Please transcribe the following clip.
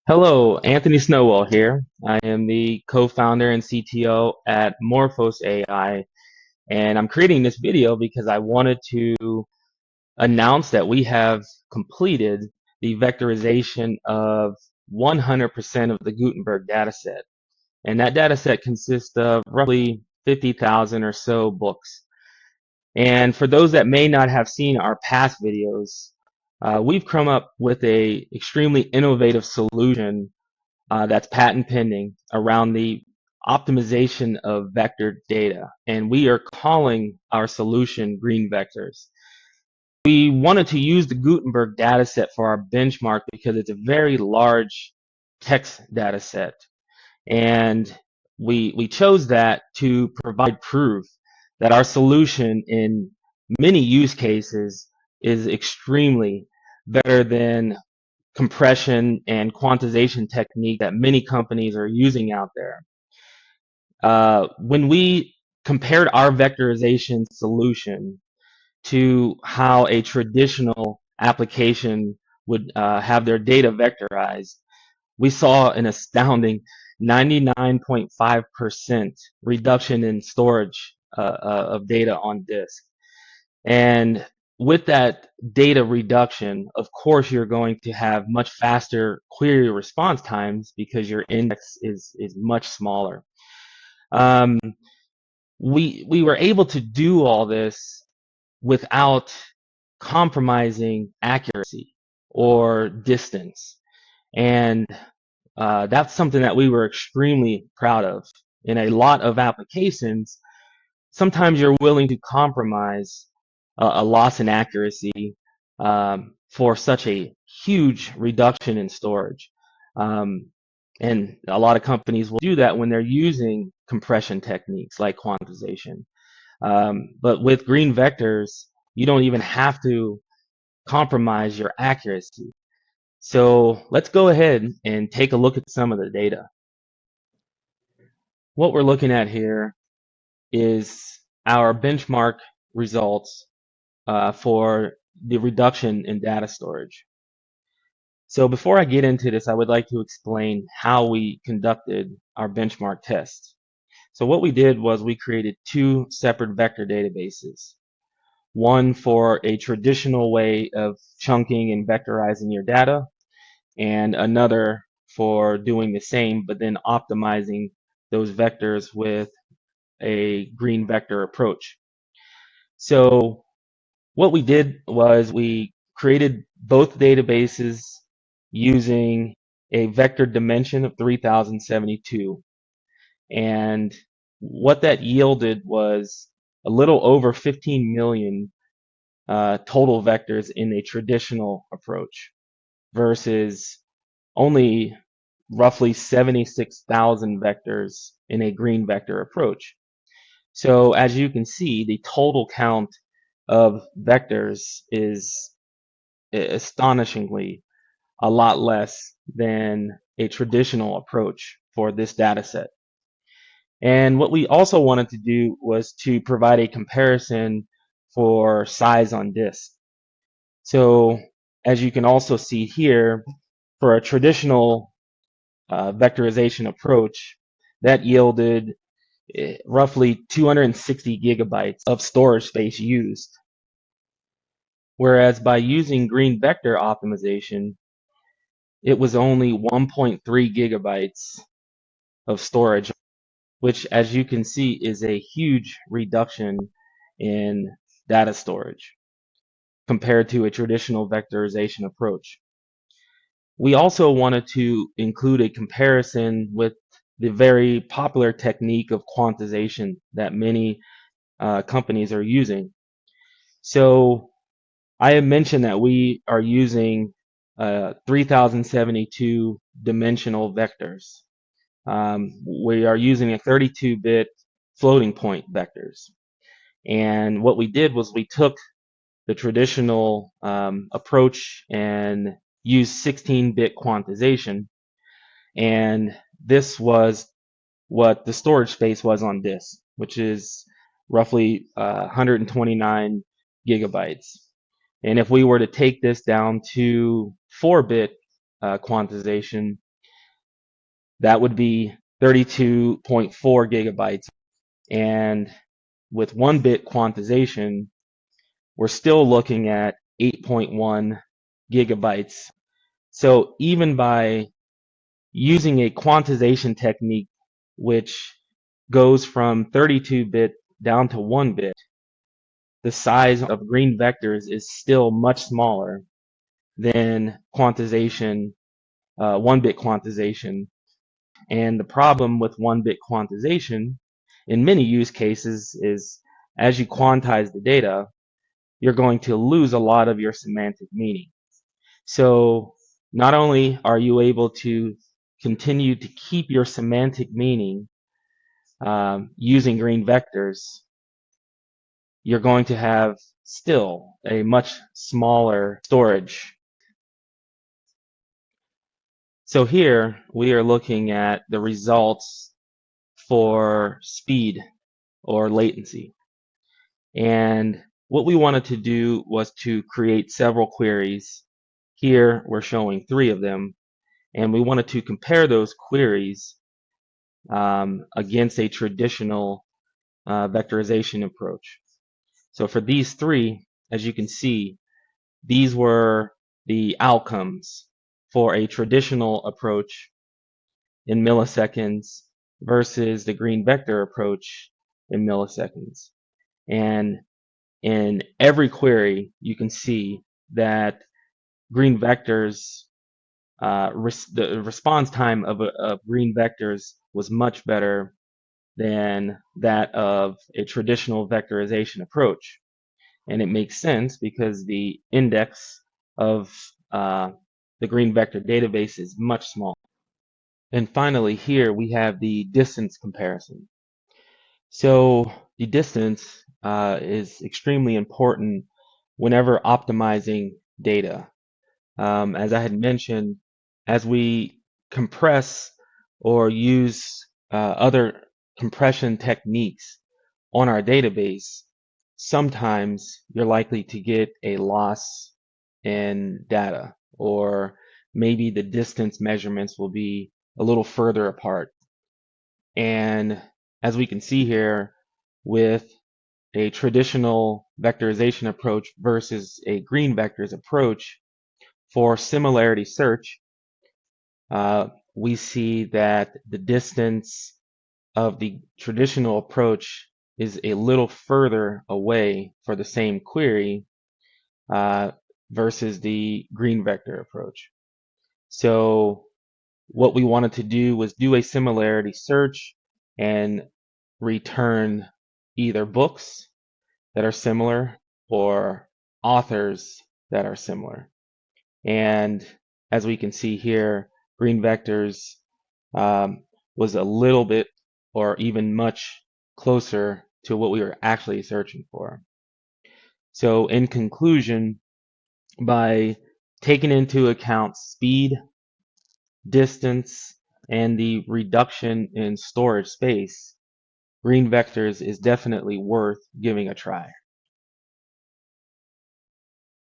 Hello, Anthony Snowell here. I am the co-founder and CTO at MorphosAI, and I'm creating this video because I wanted to announce that we have completed the vectorization of 100% of the Gutenberg dataset. And that dataset consists of roughly 50,000 or so books. And for those that may not have seen our past videos, we've come up with a extremely innovative solution that's patent pending around the optimization of vector data. And we are calling our solution green vectors. We wanted to use the Gutenberg dataset for our benchmark because it's a very large text dataset. And we chose that to provide proof that our solution in many use cases is extremely better than compression and quantization technique that many companies are using out there. When we compared our vectorization solution to how a traditional application would have their data vectorized, we saw an astounding 99.5% reduction in storage of data on disk. And with that data reduction, of course, you're going to have much faster query response times because your index is much smaller. Um, we were able to do all this without compromising accuracy or distance. And that's something that we were extremely proud of. In a lot of applications, sometimes you're willing to compromise a loss in accuracy for such a huge reduction in storage. Um, and a lot of companies will do that when they're using compression techniques like quantization. But with green vectors, you don't even have to compromise your accuracy. So let's go ahead and take a look at some of the data. What we're looking at here is our benchmark results for the reduction in data storage. So before I get into this, I would like to explain how we conducted our benchmark test. So what we did was we created two separate vector databases. One for a traditional way of chunking and vectorizing your data, and another for doing the same, but then optimizing those vectors with a green vector approach. So what we did was we created both databases using a vector dimension of 3072. And what that yielded was a little over 15 million total vectors in a traditional approach versus only roughly 76,000 vectors in a green vector approach. So as you can see, the total count of vectors is astonishingly a lot less than a traditional approach for this data set. And what we also wanted to do was to provide a comparison for size on disk. So as you can also see here, for a traditional vectorization approach, that yielded roughly 260 gigabytes of storage space used. Whereas by using green vector optimization, it was only 1.3 gigabytes of storage, which, as you can see, is a huge reduction in data storage compared to a traditional vectorization approach. We also wanted to include a comparison with the very popular technique of quantization that many companies are using. So I have mentioned that we are using 3072 dimensional vectors. We are using a 32-bit floating point vectors. And what we did was we took the traditional approach and used 16-bit quantization. And this was what the storage space was on disk, which is roughly 129 gigabytes. And if we were to take this down to 4-bit quantization, that would be 32.4 gigabytes. And with 1-bit quantization, we're still looking at 8.1 gigabytes. So even by using a quantization technique which goes from 32-bit down to 1-bit, the size of green vectors is still much smaller than quantization, 1-bit quantization. And the problem with 1-bit quantization in many use cases is as you quantize the data, you're going to lose a lot of your semantic meaning. So not only are you able to continue to keep your semantic meaning using green vectors, you're going to have still a much smaller storage. So here we are looking at the results for speed or latency. And what we wanted to do was to create several queries. Here we're showing 3 of them, and we wanted to compare those queries against a traditional vectorization approach. So for these 3, as you can see, these were the outcomes for a traditional approach in milliseconds versus the green vector approach in milliseconds. And in every query, you can see that green vectors, the response time of green vectors was much better than that of a traditional vectorization approach. And it makes sense because the index of the green vector database is much smaller. And finally, here we have the distance comparison. So the distance is extremely important whenever optimizing data. As I had mentioned, as we compress or use other compression techniques on our database, sometimes you're likely to get a loss in data, or maybe the distance measurements will be a little further apart. And as we can see here, with a traditional vectorization approach versus a green vectors approach, for similarity search, we see that the distance of the traditional approach is a little further away for the same query versus the green vector approach. So what we wanted to do was do a similarity search and return either books that are similar or authors that are similar. And as we can see here, green vectors was a little bit or even much closer to what we were actually searching for. So in conclusion, by taking into account speed, distance, and the reduction in storage space, green vectors is definitely worth giving a try.